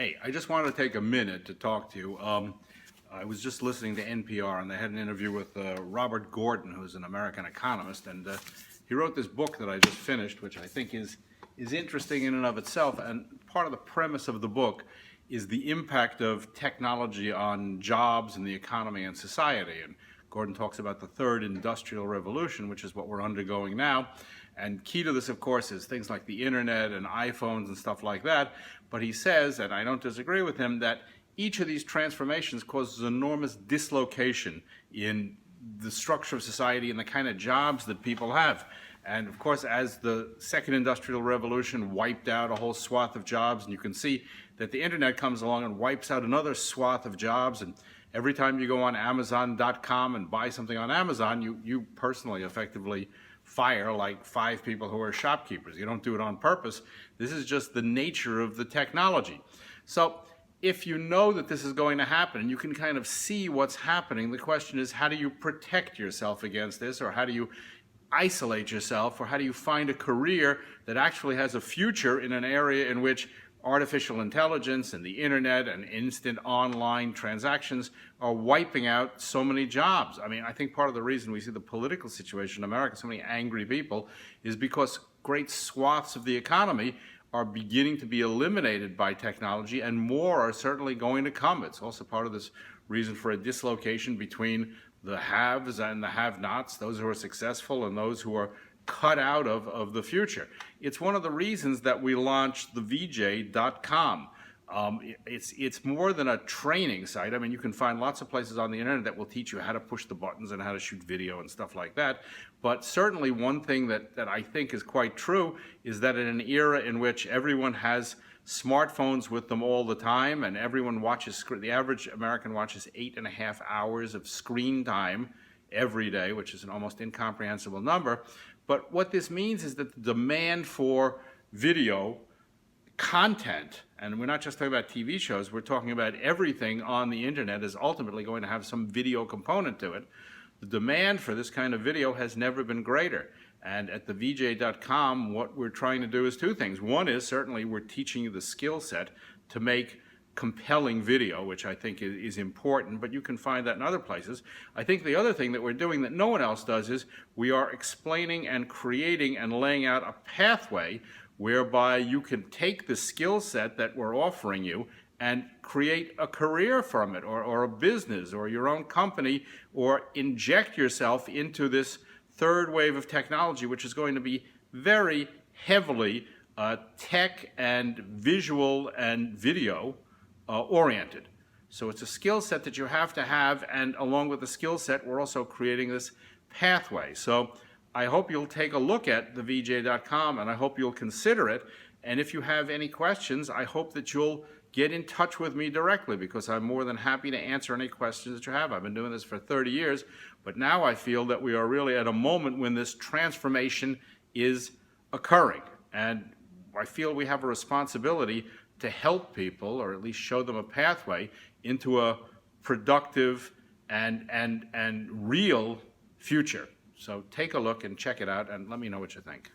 Hey, I just wanted to take a minute to talk to you. I was just listening to NPR, and they had an interview with Robert Gordon, who's an American economist, and he wrote this book that I just finished, which I think is interesting in and of itself. And part of the premise of the book is the impact of technology on jobs and the economy and society. And Gordon talks about the third industrial revolution, which is what we're undergoing now. And key to this, of course, is things like the internet and iPhones and stuff like that. But he says, and I don't disagree with him, that each of these transformations causes enormous dislocation in the structure of society and the kind of jobs that people have. And of course, as the second industrial revolution wiped out a whole swath of jobs, and you can see that the internet comes along and wipes out another swath of jobs, and every time you go on Amazon.com and buy something on Amazon, you personally effectively fire like 5 people who are shopkeepers. You don't do it on purpose. This is just the nature of the technology. So if you know that this is going to happen and you can kind of see what's happening, the question is, how do you protect yourself against this, or how do you isolate yourself, or how do you find a career that actually has a future in an area in which artificial intelligence and the internet and instant online transactions are wiping out so many jobs. I mean, I think part of the reason we see the political situation in America, so many angry people, is because great swaths of the economy are beginning to be eliminated by technology, and more are certainly going to come. It's also part of this reason for a dislocation between the haves and the have-nots, those who are successful and those who are cut out of the future. It's one of the reasons that we launched the VJ.com. It's more than a training site. I mean, you can find lots of places on the internet that will teach you how to push the buttons and how to shoot video and stuff like that. But certainly one thing that I think is quite true is that in an era in which everyone has smartphones with them all the time, and everyone watches, the average American watches 8.5 hours of screen time every day, which is an almost incomprehensible number. But what this means is that the demand for video content, and we're not just talking about TV shows, we're talking about everything on the internet is ultimately going to have some video component to it. The demand for this kind of video has never been greater. And at the VJ.com, what we're trying to do is 2 things. One is certainly we're teaching you the skill set to make compelling video, which I think is important, but you can find that in other places. I think the other thing that we're doing that no one else does is we are explaining and creating and laying out a pathway whereby you can take the skill set that we're offering you and create a career from it, or a business, or your own company, or inject yourself into this third wave of technology, which is going to be very heavily tech and visual and video oriented. So it's a skill set that you have to have, and along with the skill set, we're also creating this pathway. So I hope you'll take a look at the VJ.com, and I hope you'll consider it. And if you have any questions, I hope that you'll get in touch with me directly, because I'm more than happy to answer any questions that you have. I've been doing this for 30 years, but now I feel that we are really at a moment when this transformation is occurring. And I feel we have a responsibility to help people, or at least show them a pathway into a productive and real future. So take a look and check it out, and let me know what you think.